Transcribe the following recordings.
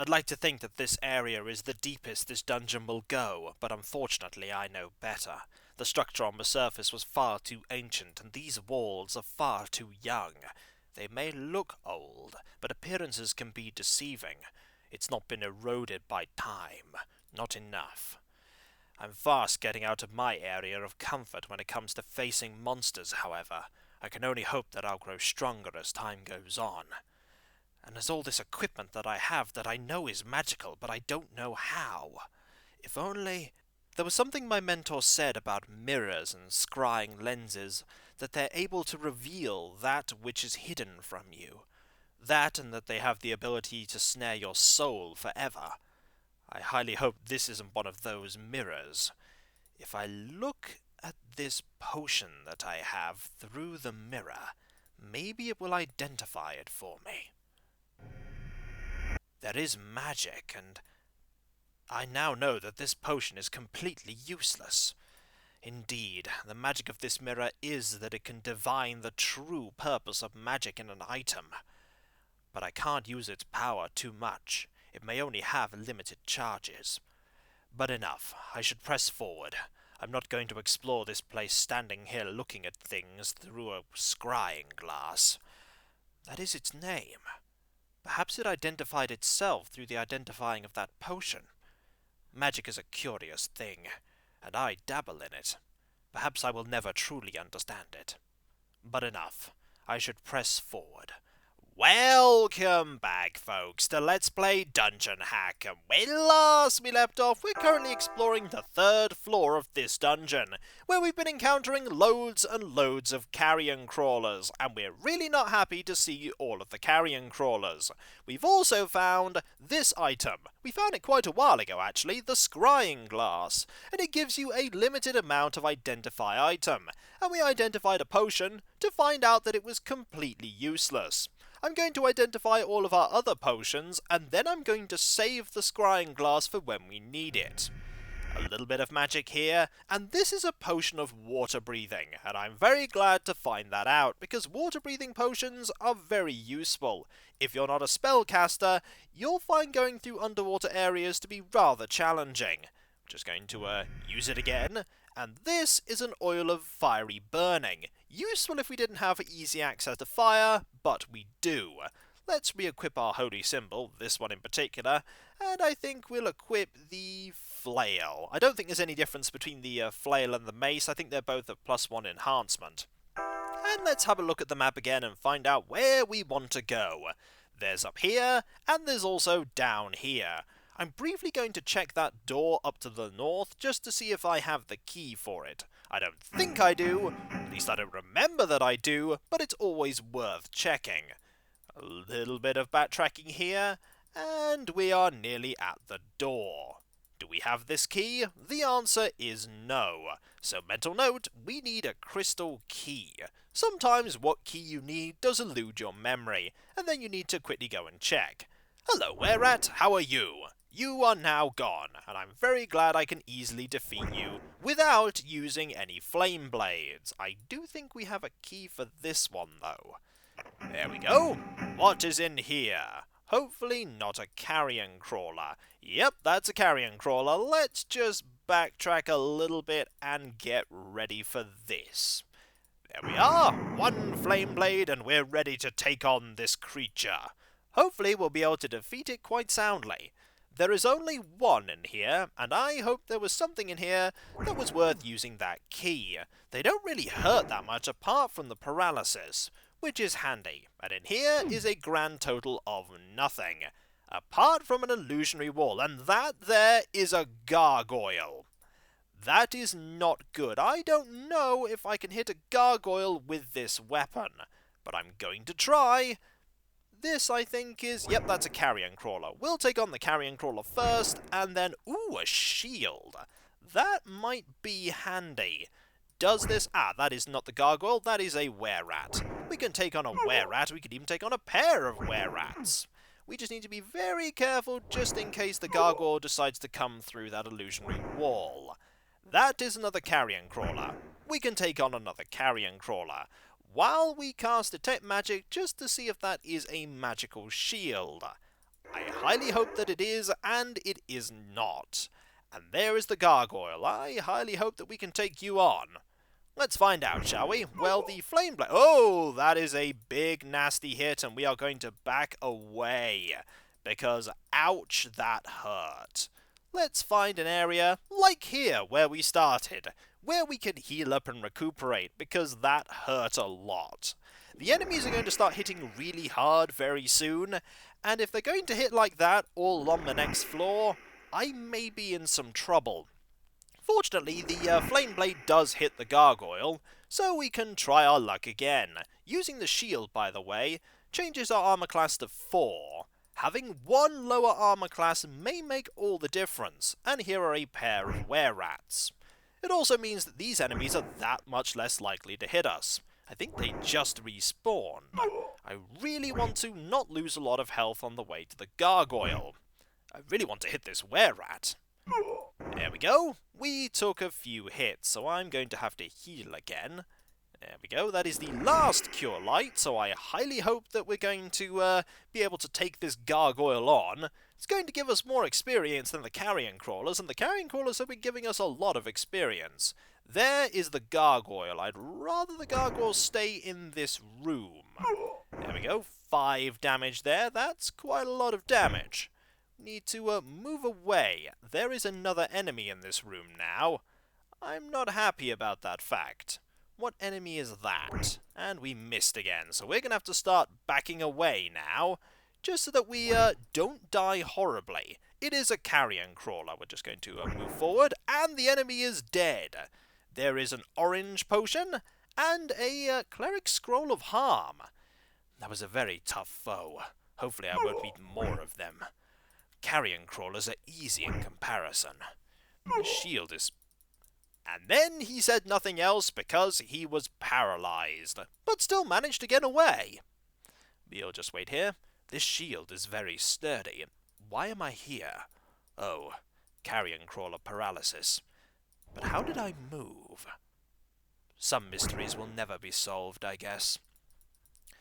I'd like to think that this area is the deepest this dungeon will go, but unfortunately I know better. The structure on the surface was far too ancient, and these walls are far too young. They may look old, but appearances can be deceiving. It's not been eroded by time. Not enough. I'm fast getting out of my area of comfort when it comes to facing monsters, however. I can only hope that I'll grow stronger as time goes on. And there's all this equipment that I have that I know is magical, but I don't know how. If only... There was something my mentor said about mirrors and scrying lenses, that they're able to reveal that which is hidden from you. That, and that they have the ability to snare your soul forever. I highly hope this isn't one of those mirrors. If I look at this potion that I have through the mirror, maybe it will identify it for me. There is magic, and I now know that this potion is completely useless. Indeed, the magic of this mirror is that it can divine the true purpose of magic in an item. But I can't use its power too much. It may only have limited charges. But enough. I should press forward. I'm not going to explore this place standing here looking at things through a scrying glass. That is its name. Perhaps it identified itself through the identifying of that potion. Magic is a curious thing, and I dabble in it. Perhaps I will never truly understand it. But enough. I should press forward. Welcome back, folks, to Let's Play Dungeon Hack, and when last we left off, we're currently exploring the third floor of this dungeon, where we've been encountering loads and loads of carrion crawlers, and we're really not happy to see all of the carrion crawlers. We've also found this item. We found it quite a while ago, actually, the scrying glass, and it gives you a limited amount of identify item, and we identified a potion to find out that it was completely useless. I'm going to identify all of our other potions, and then I'm going to save the scrying glass for when we need it. A little bit of magic here, and this is a potion of water breathing, and I'm very glad to find that out, because water breathing potions are very useful. If you're not a spellcaster, you'll find going through underwater areas to be rather challenging. I'm just going to use it again. And this is an oil of fiery burning. Useful if we didn't have easy access to fire, but we do. Let's re-equip our holy symbol, this one in particular, and I think we'll equip the flail. I don't think there's any difference between the flail and the mace. I think they're both a +1 enhancement. And let's have a look at the map again and find out where we want to go. There's up here, and there's also down here. I'm briefly going to check that door up to the north just to see if I have the key for it. I don't think I do, at least I don't remember that I do, but it's always worth checking. A little bit of backtracking here, and we are nearly at the door. Do we have this key? The answer is no. So mental note, we need a crystal key. Sometimes what key you need does elude your memory, and then you need to quickly go and check. Hello, wererat, how are you? You are now gone, and I'm very glad I can easily defeat you without using any flame blades. I do think we have a key for this one, though. There we go. What is in here? Hopefully not a carrion crawler. Yep, that's a carrion crawler. Let's just backtrack a little bit and get ready for this. There we are. One flame blade, and we're ready to take on this creature. Hopefully we'll be able to defeat it quite soundly. There is only one in here, and I hope there was something in here that was worth using that key. They don't really hurt that much apart from the paralysis, which is handy. And in here is a grand total of nothing, apart from an illusionary wall, and that there is a gargoyle. That is not good. I don't know if I can hit a gargoyle with this weapon, but I'm going to try. This, I think, is... Yep, that's a carrion crawler. We'll take on the carrion crawler first, and then... Ooh, a shield. That might be handy. Does this... Ah, that is not the gargoyle. That is a wererat. We can take on a wererat. We could even take on a pair of wererats. We just need to be very careful just in case the gargoyle decides to come through that illusionary wall. That is another carrion crawler. We can take on another carrion crawler, while we cast Detect Magic just to see if that is a magical shield. I highly hope that it is, and it is not. And there is the gargoyle. I highly hope that we can take you on. Let's find out, shall we? Well, the flame blade... Oh, that is a big, nasty hit, and we are going to back away. Because, ouch, that hurt. Let's find an area, like here, where we started, where we can heal up and recuperate, because that hurt a lot. The enemies are going to start hitting really hard very soon, and if they're going to hit like that all along the next floor, I may be in some trouble. Fortunately, the flame blade does hit the gargoyle, so we can try our luck again. Using the shield, by the way, changes our armor class to 4. Having one lower armor class may make all the difference, and here are a pair of wererats. It also means that these enemies are that much less likely to hit us. I think they just respawned. I really want to not lose a lot of health on the way to the gargoyle. I really want to hit this wererat. There we go. We took a few hits, so I'm going to have to heal again. There we go. That is the last cure light, so I highly hope that we're going to be able to take this gargoyle on. It's going to give us more experience than the carrion crawlers, and the carrion crawlers have been giving us a lot of experience. There is the gargoyle. I'd rather the gargoyle stay in this room. There we go. 5 damage there. That's quite a lot of damage. Need to move away. There is another enemy in this room now. I'm not happy about that fact. What enemy is that? And we missed again, so we're going to have to start backing away now, just so that we don't die horribly. It is a carrion crawler. We're just going to move forward, and the enemy is dead. There is an orange potion, and a cleric scroll of harm. That was a very tough foe. Hopefully I won't meet more of them. Carrion crawlers are easy in comparison. The shield is... And then he said nothing else because he was paralyzed, but still managed to get away. We'll just wait here. This shield is very sturdy. Why am I here? Oh, carrion crawler paralysis. But how did I move? Some mysteries will never be solved, I guess.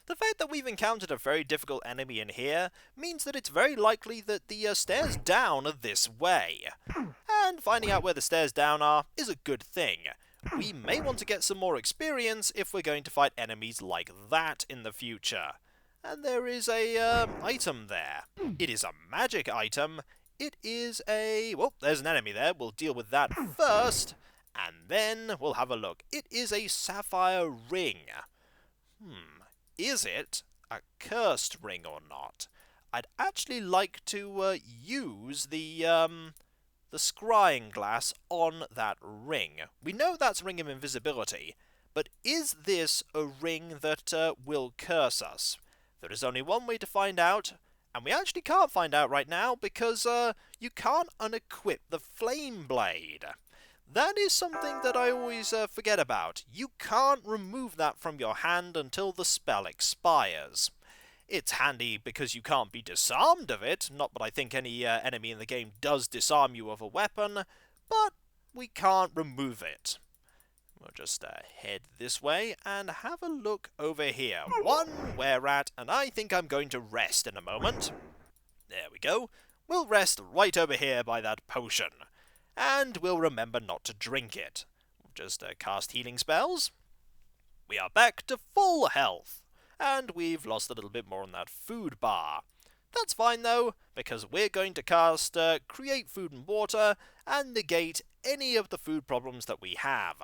The fact that we've encountered a very difficult enemy in here means that it's very likely that the stairs down are this way. And finding out where the stairs down are is a good thing. We may want to get some more experience if we're going to fight enemies like that in the future. And there is a item there. It is a magic item. It is a... Well, there's an enemy there. We'll deal with that first, and then we'll have a look. It is a sapphire ring. Is it a cursed ring or not? I'd actually like to use the scrying glass on that ring. We know that's a ring of invisibility, but is this a ring that will curse us? There is only one way to find out, and we actually can't find out right now because you can't unequip the flame blade. That is something that I always forget about. You can't remove that from your hand until the spell expires. It's handy because you can't be disarmed of it, not that I think any enemy in the game does disarm you of a weapon, but we can't remove it. We'll just head this way and have a look over here. One wererat, and I think I'm going to rest in a moment. There we go. We'll rest right over here by that potion. And we'll remember not to drink it. We'll just cast healing spells. We are back to full health, and we've lost a little bit more on that food bar. That's fine though, because we're going to cast Create Food and Water and negate any of the food problems that we have.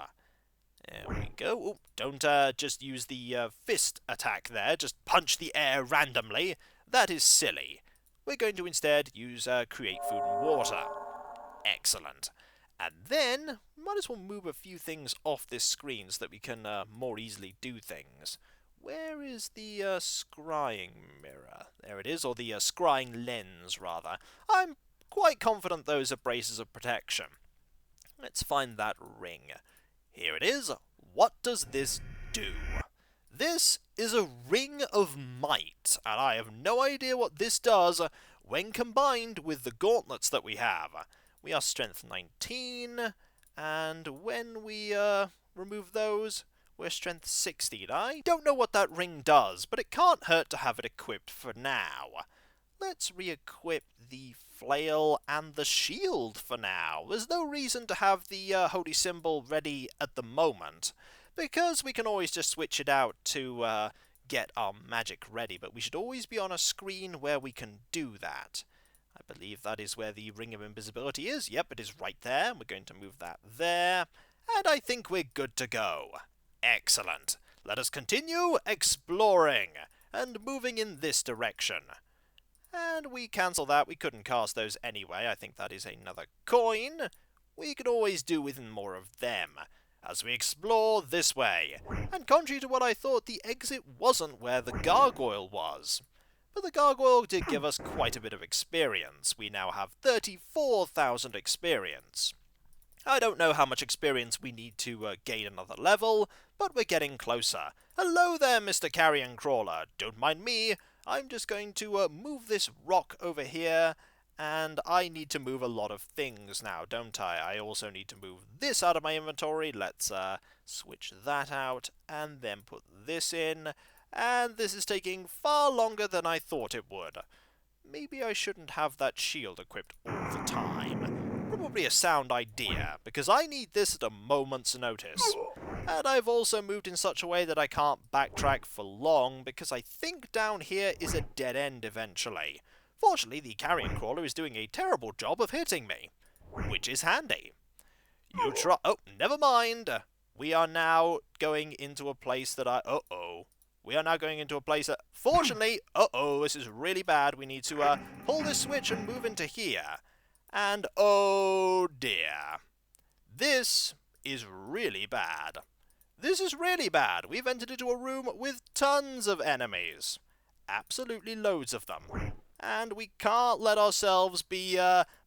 There we go. Ooh, don't just use the fist attack there, just punch the air randomly. That is silly. We're going to instead use Create Food and Water. Excellent. And then, might as well move a few things off this screen so that we can more easily do things. Where is the scrying mirror? There it is, or the scrying lens, rather. I'm quite confident those are braces of protection. Let's find that ring. Here it is. What does this do? This is a ring of might, and I have no idea what this does when combined with the gauntlets that we have. We are strength 19, and when we remove those, we're strength 16. I don't know what that ring does, but it can't hurt to have it equipped for now. let's re-equip the flail and the shield for now. There's no reason to have the holy symbol ready at the moment, because we can always just switch it out to get our magic ready, but we should always be on a screen where we can do that. I believe that is where the Ring of Invisibility is. Yep, it is right there. We're going to move that there, and I think we're good to go. Excellent. Let us continue exploring and moving in this direction. And we cancel that. We couldn't cast those anyway. I think that is another coin. We could always do with more of them as we explore this way. And contrary to what I thought, the exit wasn't where the gargoyle was. But the gargoyle did give us quite a bit of experience. We now have 34,000 experience. I don't know how much experience we need to gain another level, but we're getting closer. Hello there, Mr. Carrion Crawler. Don't mind me. I'm just going to move this rock over here, and I need to move a lot of things now, don't I? I also need to move this out of my inventory. Let's switch that out, and then put this in. And this is taking far longer than I thought it would. Maybe I shouldn't have that shield equipped all the time. Probably a sound idea, because I need this at a moment's notice. And I've also moved in such a way that I can't backtrack for long, because I think down here is a dead end eventually. Fortunately, the carrion crawler is doing a terrible job of hitting me, which is handy. You try— oh, never mind. We are now going into a place that We are now going into a place that, fortunately— this is really bad. We need to pull this switch and move into here. And oh dear. This is really bad. This is really bad. We've entered into a room with tons of enemies. Absolutely loads of them. And we can't let ourselves be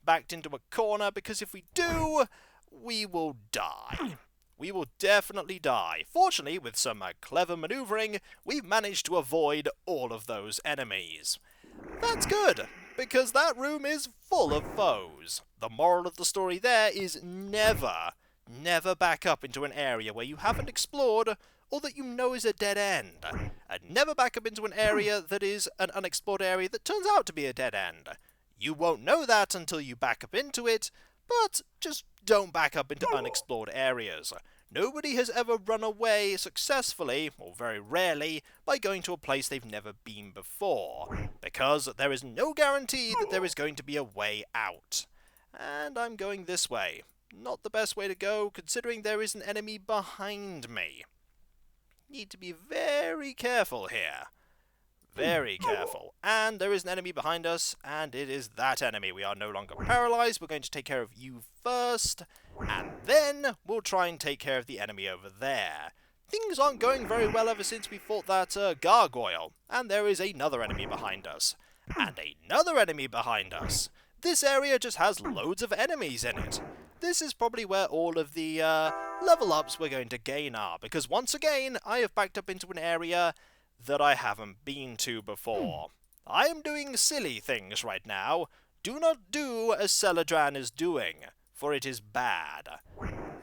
backed into a corner, because if we do, we will die. We will definitely die. Fortunately, with some clever maneuvering, we've managed to avoid all of those enemies. That's good, because that room is full of foes. The moral of the story there is never back up into an area where you haven't explored or that you know is a dead end. And never back up into an area that is an unexplored area that turns out to be a dead end. You won't know that until you back up into it, but just don't back up into unexplored areas. Nobody has ever run away successfully, or very rarely, by going to a place they've never been before, because there is no guarantee that there is going to be a way out. And I'm going this way. Not the best way to go, considering there is an enemy behind me. Need to be very careful here. Very careful. And there is an enemy behind us, and it is that enemy. We are no longer paralyzed. We're going to take care of you first, and then we'll try and take care of the enemy over there. Things aren't going very well ever since we fought that gargoyle, and there is another enemy behind us. And another enemy behind us. This area just has loads of enemies in it. This is probably where all of the level ups we're going to gain are, because once again, I have backed up into an area that I haven't been to before. I am doing silly things right now. Do not do as Seledran is doing, for it is bad.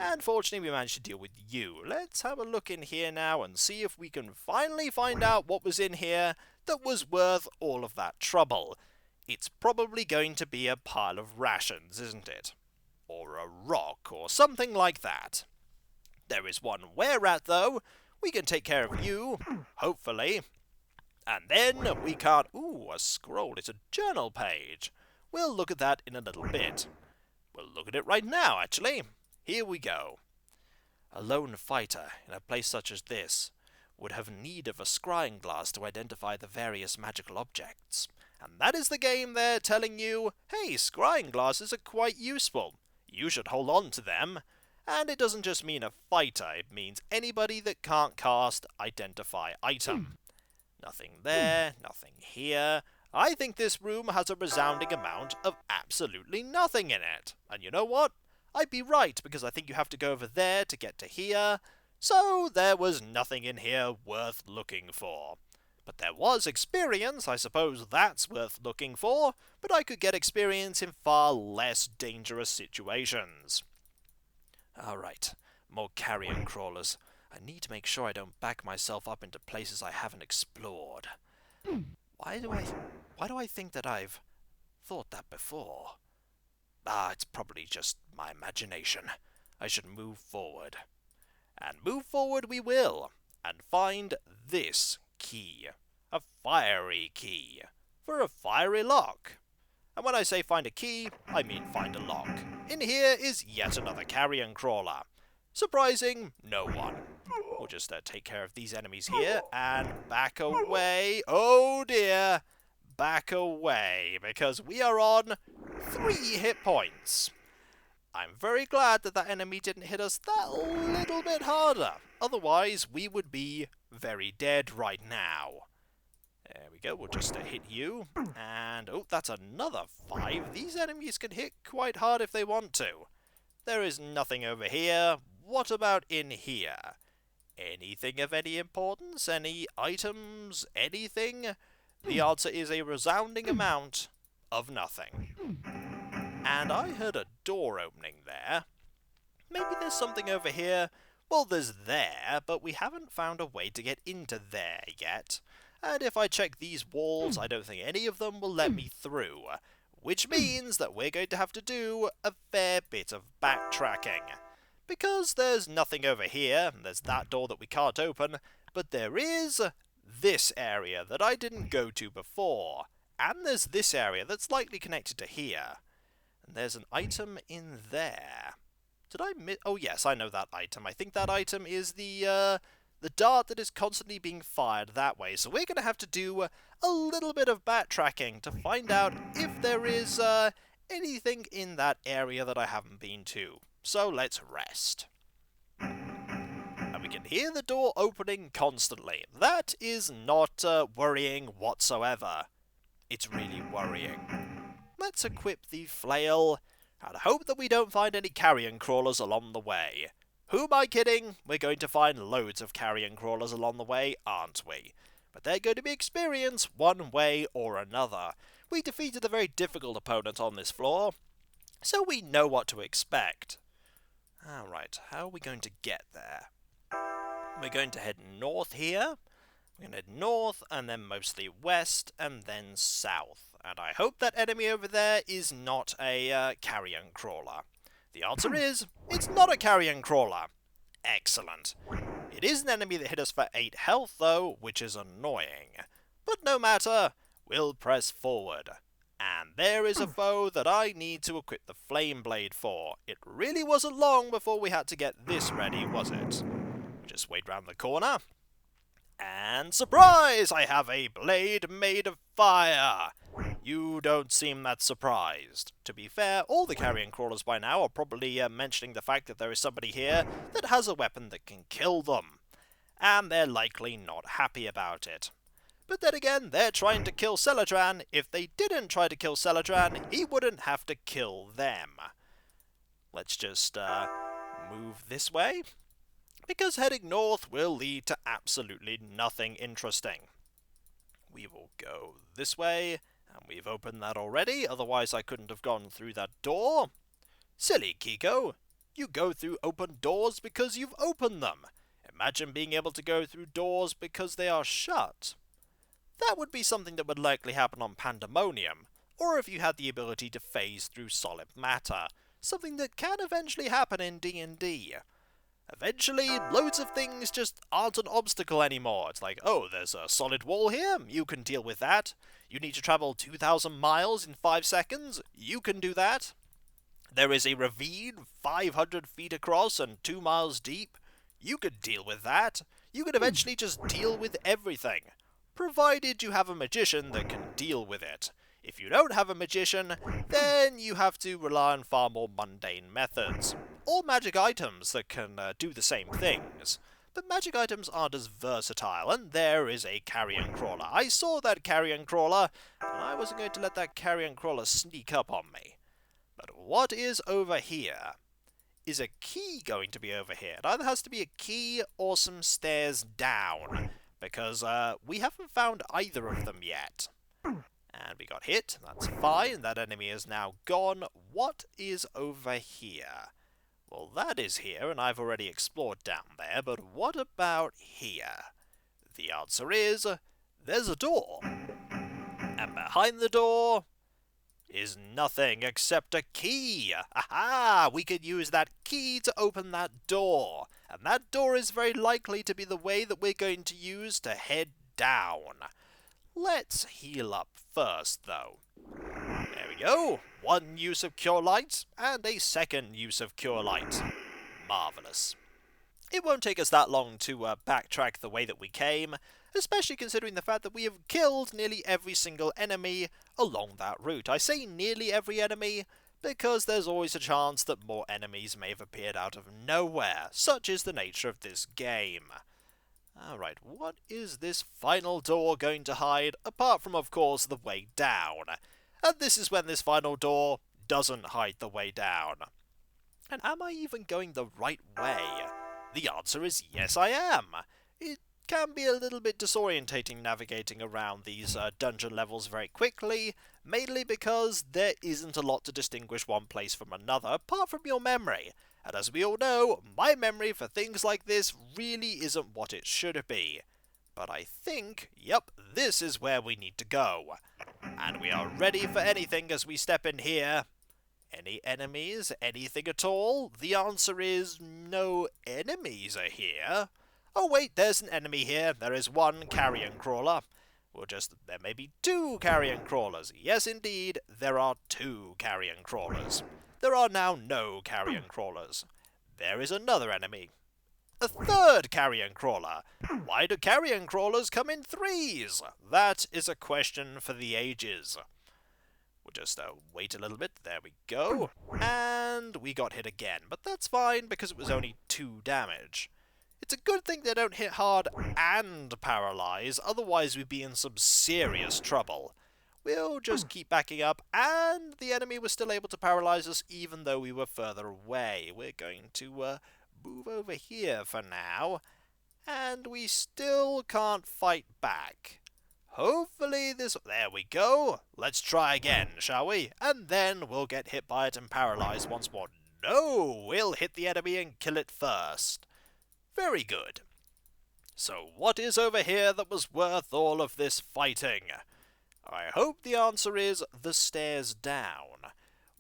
And fortunately we managed to deal with you. Let's have a look in here now and see if we can finally find out what was in here that was worth all of that trouble. It's probably going to be a pile of rations, isn't it? Or a rock, or something like that. There is one wererat, though. We can take care of you, hopefully. And then we can't— ooh, a scroll. It's a journal page. We'll look at that in a little bit. We'll look at it right now, actually. Here we go. A lone fighter in a place such as this would have need of a scrying glass to identify the various magical objects. And that is the game there telling you, hey, scrying glasses are quite useful. You should hold on to them. And it doesn't just mean a fighter, it means anybody that can't cast Identify Item. Nothing there, nothing here. I think this room has a resounding amount of absolutely nothing in it. And you know what? I'd be right, because I think you have to go over there to get to here. So there was nothing in here worth looking for. But there was experience, I suppose that's worth looking for, but I could get experience in far less dangerous situations. Alright, more carrion crawlers. I need to make sure I don't back myself up into places I haven't explored. Why do I think that I've thought that before? Ah, it's probably just my imagination. I should move forward. And move forward we will, and find this key. A fiery key. For a fiery lock. And when I say find a key, I mean find a lock. In here is yet another carrion crawler. Surprising no one. We'll just take care of these enemies here, and back away. Oh dear! Back away, because we are on 3 hit points. I'm very glad that that enemy didn't hit us that little bit harder. Otherwise, we would be very dead right now. There we go, we'll just hit you. And, oh, that's another 5. These enemies can hit quite hard if they want to. There is nothing over here. What about in here? Anything of any importance? Any items? Anything? The answer is a resounding amount of nothing. And I heard a door opening there. Maybe there's something over here. Well, there's there, but we haven't found a way to get into there yet. And if I check these walls, I don't think any of them will let me through. Which means that we're going to have to do a fair bit of backtracking. Because there's nothing over here, there's that door that we can't open, but there is this area that I didn't go to before. And there's this area that's likely connected to here. And there's an item in there. Did I miss? Oh yes, I know that item. I think that item is the dart that is constantly being fired that way. So we're going to have to do a little bit of backtracking to find out if there is anything in that area that I haven't been to. So let's rest. And we can hear the door opening constantly. That is not worrying whatsoever. It's really worrying. Let's equip the flail, and hope that we don't find any carrion crawlers along the way. Who am I kidding? We're going to find loads of carrion crawlers along the way, aren't we? But they're going to be experienced one way or another. We defeated a very difficult opponent on this floor, so we know what to expect. Alright, how are we going to get there? We're going to head north here. We're going to head north, and then mostly west, and then south. And I hope that enemy over there is not a carrion crawler. The answer is, it's not a carrion crawler. Excellent. It is an enemy that hit us for 8 health, though, which is annoying. But no matter, we'll press forward. And there is a foe that I need to equip the flame blade for. It really wasn't long before we had to get this ready, was it? Just wait round the corner. And surprise! I have a blade made of fire! You don't seem that surprised. To be fair, all the carrion crawlers by now are probably mentioning the fact that there is somebody here that has a weapon that can kill them. And they're likely not happy about it. But then again, they're trying to kill Seledran. If they didn't try to kill Seledran, he wouldn't have to kill them. Let's just move this way, because heading north will lead to absolutely nothing interesting. We will go this way, and we've opened that already, otherwise I couldn't have gone through that door. Silly Kiko, you go through open doors because you've opened them. Imagine being able to go through doors because they are shut. That would be something that would likely happen on Pandemonium, or if you had the ability to phase through solid matter, something that can eventually happen in D&D. Eventually, loads of things just aren't an obstacle anymore. It's like, oh, there's a solid wall here, you can deal with that. You need to travel 2,000 miles in 5 seconds, you can do that. There is a ravine 500 feet across and 2 miles deep, you could deal with that. You could eventually just deal with everything, provided you have a magician that can deal with it. If you don't have a magician, then you have to rely on far more mundane methods, or magic items that can do the same things. But magic items aren't as versatile, and there is a carrion crawler. I saw that carrion crawler, and I wasn't going to let that carrion crawler sneak up on me. But what is over here? Is a key going to be over here? It either has to be a key or some stairs down, because we haven't found either of them yet. And we got hit, that's fine, that enemy is now gone. What is over here? Well, that is here, and I've already explored down there, but what about here? The answer is, there's a door. And behind the door is nothing except a key. Aha! We could use that key to open that door. And that door is very likely to be the way that we're going to use to head down. Let's heal up first, though. There we go. One use of Cure Light, and a second use of Cure Light. Marvellous. It won't take us that long to backtrack the way that we came, especially considering the fact that we have killed nearly every single enemy along that route. I say nearly every enemy because there's always a chance that more enemies may have appeared out of nowhere. Such is the nature of this game. Alright, what is this final door going to hide, apart from, of course, the way down? And this is when this final door doesn't hide the way down. And am I even going the right way? The answer is yes, I am. It can be a little bit disorientating navigating around these dungeon levels very quickly, mainly because there isn't a lot to distinguish one place from another, apart from your memory. And as we all know, my memory for things like this really isn't what it should be. But I think, yep, this is where we need to go. And we are ready for anything as we step in here. Any enemies? Anything at all? The answer is no enemies are here. Oh wait, there's an enemy here. There is one carrion crawler. There may be two carrion crawlers. Yes, indeed, there are two carrion crawlers. There are now no carrion crawlers. There is another enemy. A third carrion crawler. Why do carrion crawlers come in threes? That is a question for the ages. We'll just wait a little bit. There we go. And we got hit again. But that's fine because it was only 2 damage. It's a good thing they don't hit hard and paralyze, otherwise we'd be in some serious trouble. We'll just keep backing up, and the enemy was still able to paralyze us even though we were further away. We're going to move over here for now, and we still can't fight back. Hopefully this... There we go. Let's try again, shall we? And then we'll get hit by it and paralyzed once more. No! We'll hit the enemy and kill it first. Very good. So what is over here that was worth all of this fighting? I hope the answer is the stairs down.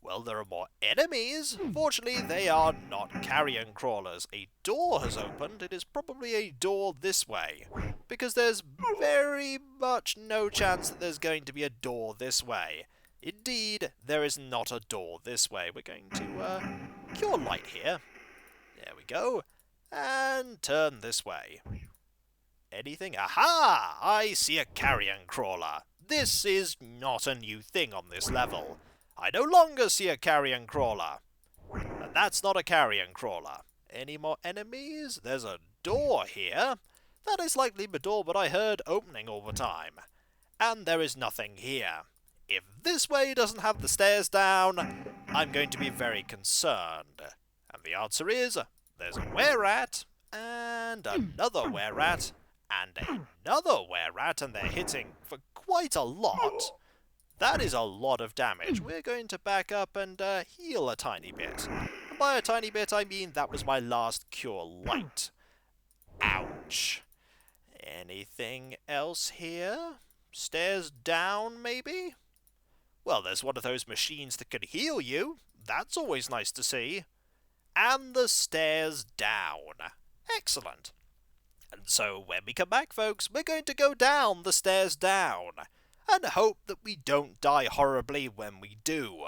Well, there are more enemies. Fortunately, they are not carrion crawlers. A door has opened. It is probably a door this way, because there's very much no chance that there's going to be a door this way. Indeed, there is not a door this way. We're going to Cure Light here. There we go. And turn this way. Anything? Aha! I see a carrion crawler. This is not a new thing on this level. I no longer see a carrion crawler. And that's not a carrion crawler. Any more enemies? There's a door here. That is likely the door that I heard opening all the time. And there is nothing here. If this way doesn't have the stairs down, I'm going to be very concerned. And the answer is... There's a wererat, and another wererat, and another wererat, and they're hitting for quite a lot. That is a lot of damage. We're going to back up and heal a tiny bit. And by a tiny bit, I mean that was my last Cure Light. Ouch. Anything else here? Stairs down, maybe? Well, there's one of those machines that can heal you. That's always nice to see. And the stairs down. Excellent. And so when we come back, folks, we're going to go down the stairs down, and hope that we don't die horribly when we do.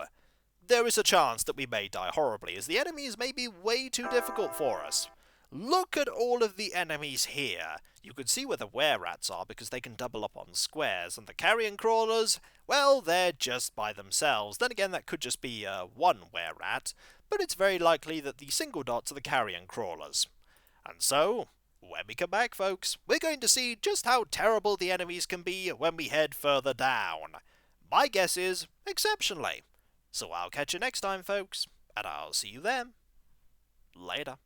There is a chance that we may die horribly, as the enemies may be way too difficult for us. Look at all of the enemies here. You can see where the wererats are because they can double up on squares, and the carrion crawlers, well, they're just by themselves. Then again, that could just be one wererat, but it's very likely that the single dots are the carrion crawlers. And so, when we come back, folks, we're going to see just how terrible the enemies can be when we head further down. My guess is, exceptionally. So I'll catch you next time, folks, and I'll see you then. Later.